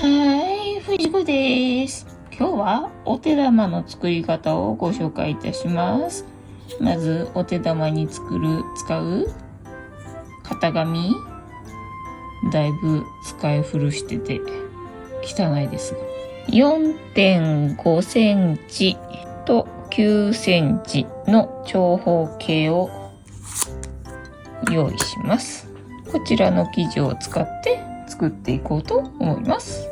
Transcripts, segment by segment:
はい、藤子です。今日はお手玉の作り方をご紹介いたします。まずお手玉に使う型紙、だいぶ使い古してて汚いですが、4.5 センチと9センチの長方形を用意します。こちらの生地を使って作っていこうと思います。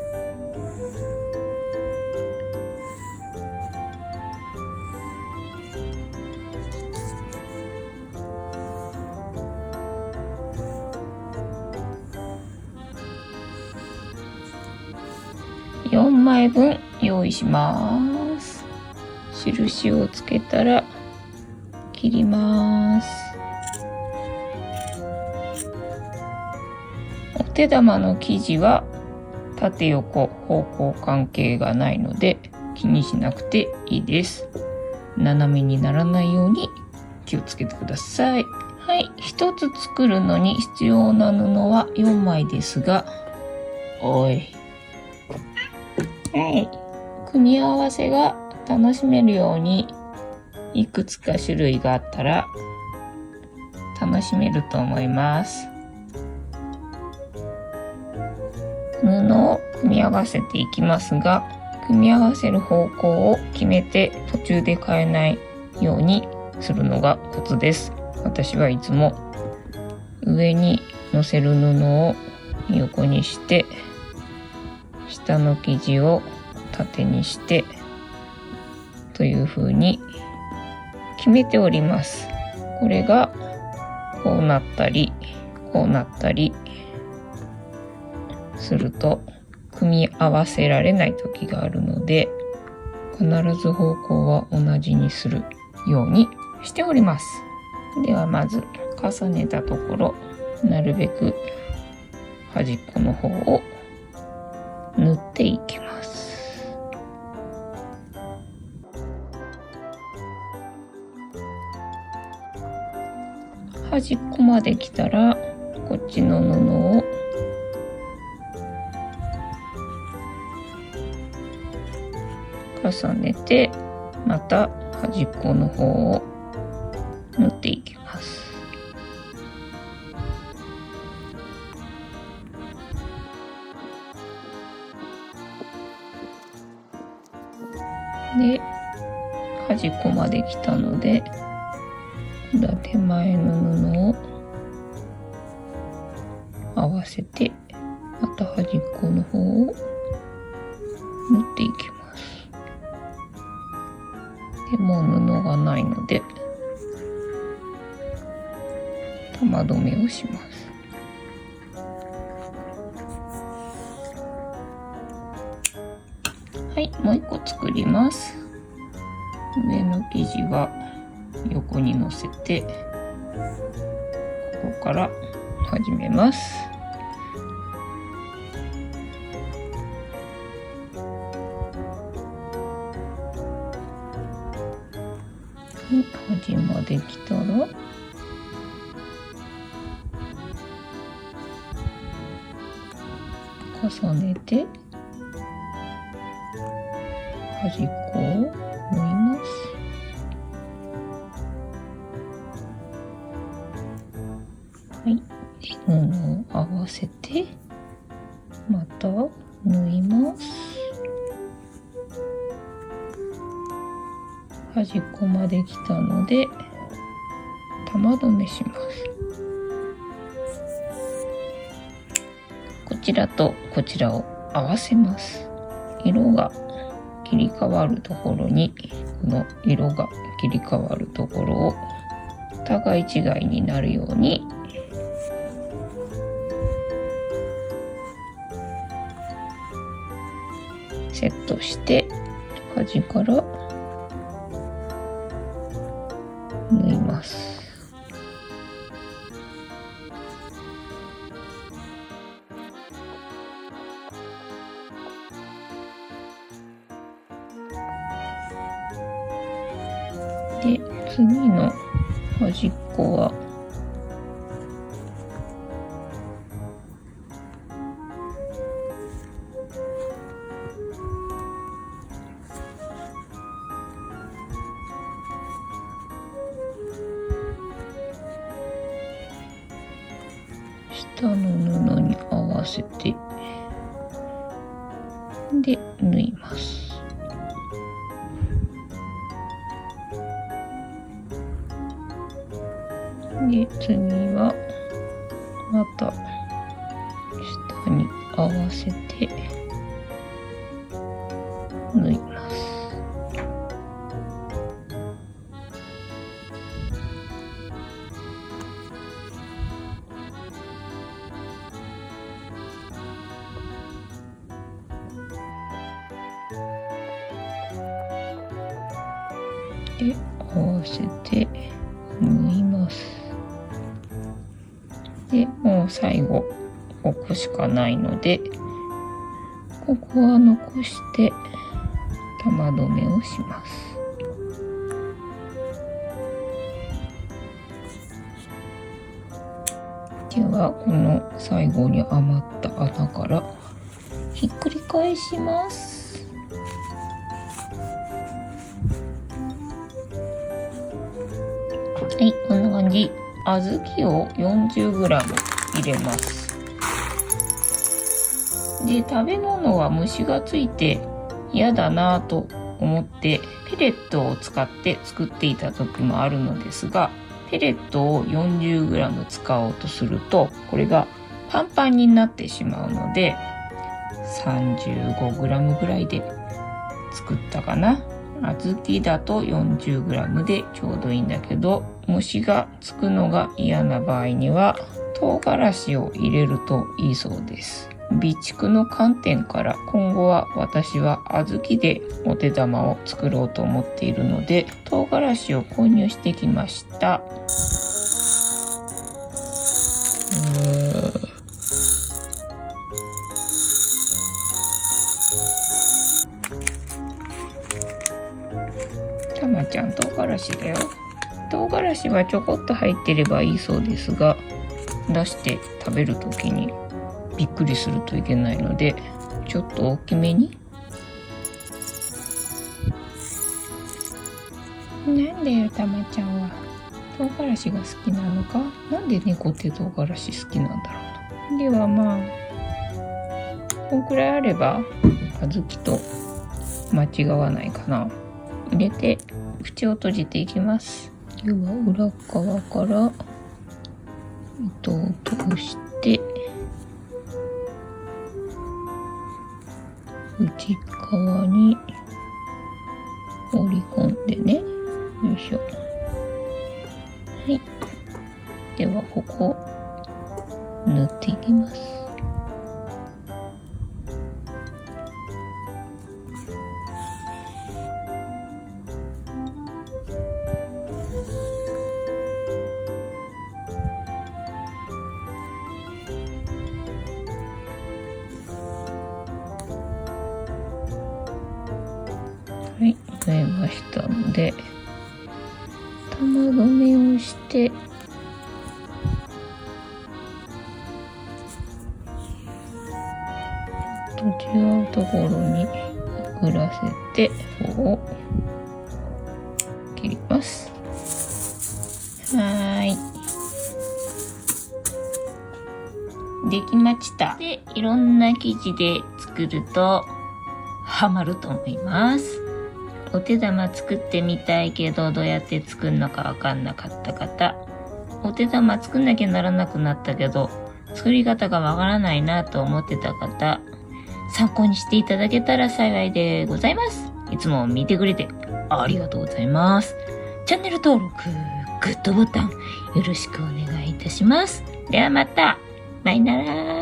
4枚分用意します。印をつけたら切ります。お手玉の生地は縦横方向関係がないので気にしなくていいです。斜めにならないように気をつけてください。はい、一つ作るのに必要な布は4枚ですが、はい、組み合わせが楽しめるようにいくつか種類があったら楽しめると思います。布を組み合わせていきますが、組み合わせる方向を決めて途中で変えないようにするのがコツです。私はいつも上に乗せる布を横にして下の生地を縦にしてという風に決めております。これがこうなったりこうなったりすると組み合わせられない時があるので、必ず方向は同じにするようにしております。ではまず重ねたところ、なるべく端っこの方を縫っていきます。端っこまで来たらこっちの布を重ねて、また端っこの方を縫っていきます。で、端っこまで来たので、今度は手前の布を合わせて、また端っこの方を縫っていきます。でもう布がないので玉留めをします。はい、もう一個作ります。上の生地は横に乗せてここから始めます。端まで来たら重ねて端っこを縫います。はい、布を合わせてまた縫います。端っこまで来たので玉留めします。こちらとこちらを合わせます。色が切り替わるところに、この色が切り替わるところを互い違いになるようにセットして端から縫います。で、次の端っこはで、縫います。で、次はまた下に合わせて縫います。で、合わせて縫います。で、もう最後ここしかないので、ここは残して玉留めをします。ではこの最後に余った穴からひっくり返します。はい、こんな感じ。小豆を 40g 入れます。で、食べ物は虫がついて嫌だなぁと思ってペレットを使って作っていた時もあるのですが、ペレットを 40g 使おうとするとこれがパンパンになってしまうので 35g ぐらいで作ったかな。小豆だと 40g でちょうどいいんだけど、虫がつくのが嫌な場合には唐辛子を入れるといいそうです。備蓄の観点から今後は私は小豆でお手玉を作ろうと思っているので、唐辛子を購入してきました。たまちゃん唐辛子だよ。唐辛子はちょこっと入ってればいいそうですが、出して食べるときにびっくりするといけないので、ちょっと大きめに。なんでよ、たまちゃんは唐辛子が好きなのか。なんで猫って唐辛子好きなんだろうと。ではまあこんくらいあれば小豆と間違わないかな。入れて口を閉じていきます。では裏側から糸を通して内側に折り込んでね。よいしょ。はい。ではここ縫っていきます。はい、縫えましたので、玉留めをして違うところにくらせてここを切ります。できました。で、いろんな生地で作るとハマると思います。お手玉作ってみたいけどどうやって作るのかわかんなかった方、お手玉作んなきゃならなくなったけど作り方がわからないなと思ってた方、参考にしていただけたら幸いでございます。いつも見てくれてありがとうございます。チャンネル登録、グッドボタンよろしくお願いいたします。ではまた。バイなら。